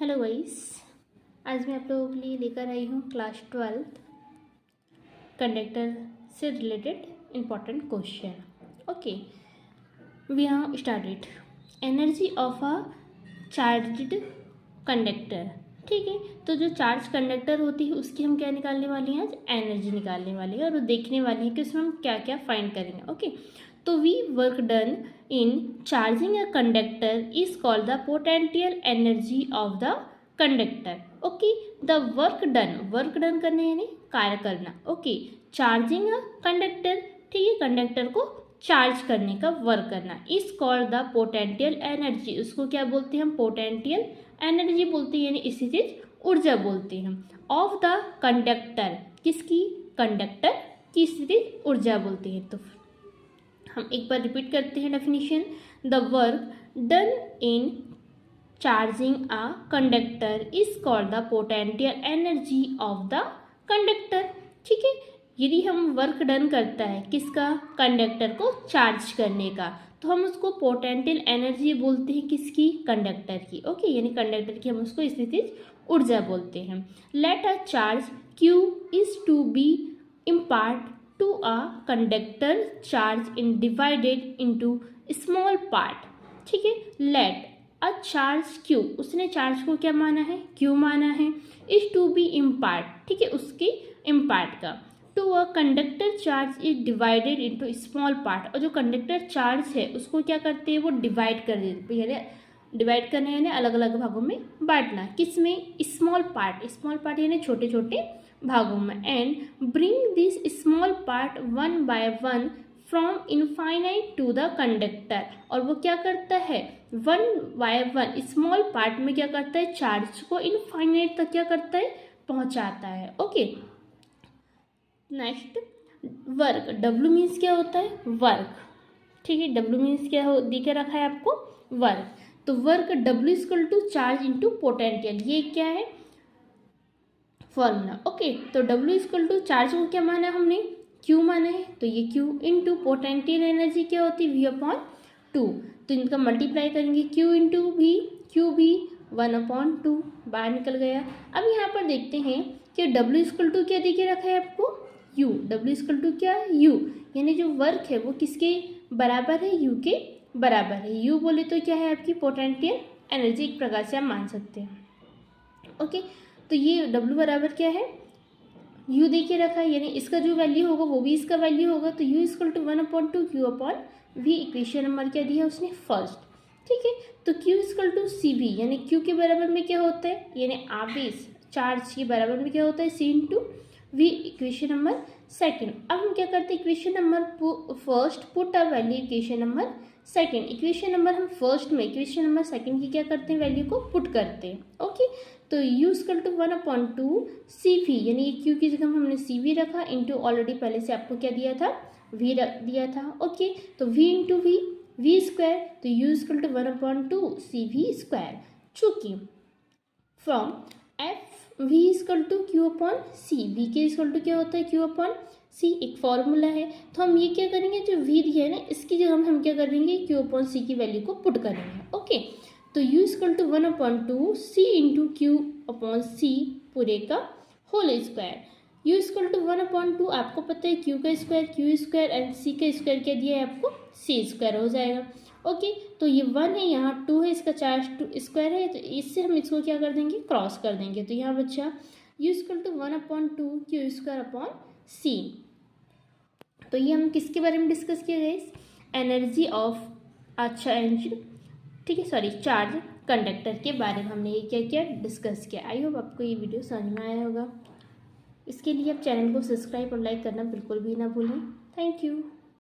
Hello guys, आज मैं आप लोगों के लिए लेकर आई हूँ क्लास 12th कंडक्टर से related important question. Okay, we have started energy of a charged conductor. ठीक है, तो जो चार्ज कंडक्टर होती है उसकी हम क्या निकालने वाले हैं, आज एनर्जी निकालने वाले हैं और वो देखने वाले हैं कि उसमें हम क्या क्या फाइंड करेंगे। ओके, तो we work done in charging a conductor is called the potential energy of the conductor. Okay, the work done करने यानी कार्य करना। ओके, चार्जिंग अ कंडक्टर, ठीक है, कंडक्टर को चार्ज करने का वर्क करना is called the potential energy. उसको क्या बोलते हैं हम, पोटेंशियल एनर्जी बोलते हैं, यानी इसी चीज ऊर्जा बोलते हैं। ऑफ द कंडक्टर, किसकी, कंडक्टर की स्थिति ऊर्जा बोलते हैं। तो हम एक बार रिपीट करते हैं definition. The work done in charging a conductor is called the potential energy of the conductor. ठीक है, यदि हम वर्क डन करता है किसका, कंडक्टर को चार्ज करने का, तो हम उसको पोटेंशियल एनर्जी बोलते हैं, किसकी, कंडक्टर की। ओके, यानी कंडक्टर की हम उसको स्थिति ऊर्जा बोलते हैं। Let a charge Q is to be impart to a conductor charge in divided into small part। ठीक है, let a charge Q, उसने चार्ज को क्या माना है, Q माना है, is to be impart, ठीक है, उसकी इम्पार्ट का, to a conductor charge is divided into small part, और जो कंडक्टर चार्ज है उसको क्या करते हैं, वो डिवाइड कर देते हैं, डिवाइड करना यानी अलग अलग भागों में बांटना, किसमें, स्मॉल पार्ट यानी छोटे छोटे भागों में। And bring this small part one by one from infinite to the conductor, और वो क्या करता है, one by one small part में क्या करता है, चार्ज को इनफाइनाइट तक क्या करता है, पहुंचाता है। Okay, next work, W means क्या होता है, वर्क। ठीक है, डब्ल्यू मीन्स क्या हो दे के रखा है आपको, वर्क। तो work W equal to charge into potential, ये क्या है फॉर्मूला। ओके, तो डब्ल्यू इक्वल टू चार्ज को क्या माना हमने, क्यू माना है, तो ये क्यू इंटू पोटेंशियल एनर्जी क्या होती है, वी अपॉन टू, तो इनका मल्टीप्लाई करेंगे, क्यू इंटू भी, क्यू भी 1/2 बाहर निकल गया। अब यहाँ पर देखते हैं कि डब्ल्यू इक्वल टू क्या दे के रखा है आपको, यू, डब्ल्यू इक्वल टू क्या, यू, यानी जो वर्क है वो किसके बराबर है, यू के बराबर है। यू बोले तो क्या है आपकी पोटेंशियल एनर्जी, एक प्रकार से आप मान सकते हैं। ओके, तो ये W बराबर क्या है, U देखिए रखा है, यानी इसका जो वैल्यू होगा वो भी इसका वैल्यू होगा, तो U equal to 1/2 Q upon V, equation number क्या दिया उसने, फर्स्ट। ठीक है, तो Q इक्वल टू CV, यानी Q के बराबर में क्या होता है, यानी आवेश चार्ज के बराबर में क्या होता है, C into V, equation number second. अब हम क्या करते हैं, equation number first put a value equation number second, equation number हम फर्स्ट में इक्वेशन नंबर सेकेंड की क्या करते हैं, वैल्यू को पुट करते हैं। ओके, तो U इक्वल टू 1/2 CV, यानी ये Q की जगह हमने CV रखा, इंटू ऑलरेडी पहले से आपको क्या दिया था, V दिया था। ओके, तो V इंटू V स्क्वायर, तो U equal to 1/2 CV square, चूँकि from F V equal to Q upon C, V के इक्वल टू क्या होता है, Q अपॉन C, एक फॉर्मूला है, तो हम ये क्या करेंगे, जो V दिया है ना इसकी जगह हम क्या करेंगे, Q अपॉन C की वैल्यू को पुट करेंगे। ओके, तो U equal to 1/2 C into Q upon C पूरे का whole square. U equal to 1/2 आपको पता है Q का square Q square and C का स्क्वायर क्या दिया है आपको, C स्क्वायर हो जाएगा। ओके, तो ये 1 है, यहाँ 2 है, इसका चार्ज 2 स्क्वायर है, तो इससे हम इसको क्या कर देंगे, क्रॉस कर देंगे, तो यहाँ बच्चा U equal to 1/2 Q square upon C। तो ये हम किसके बारे में डिस्कस किया गया, एनर्जी ऑफ अच्छा इंजन, ठीक है, सॉरी चार्ज कंडक्टर के बारे में हमने ये क्या किया, डिस्कस किया। आई होप आपको ये वीडियो समझ में आया होगा। इसके लिए आप चैनल को सब्सक्राइब और लाइक करना बिल्कुल भी ना भूलें। Thank you.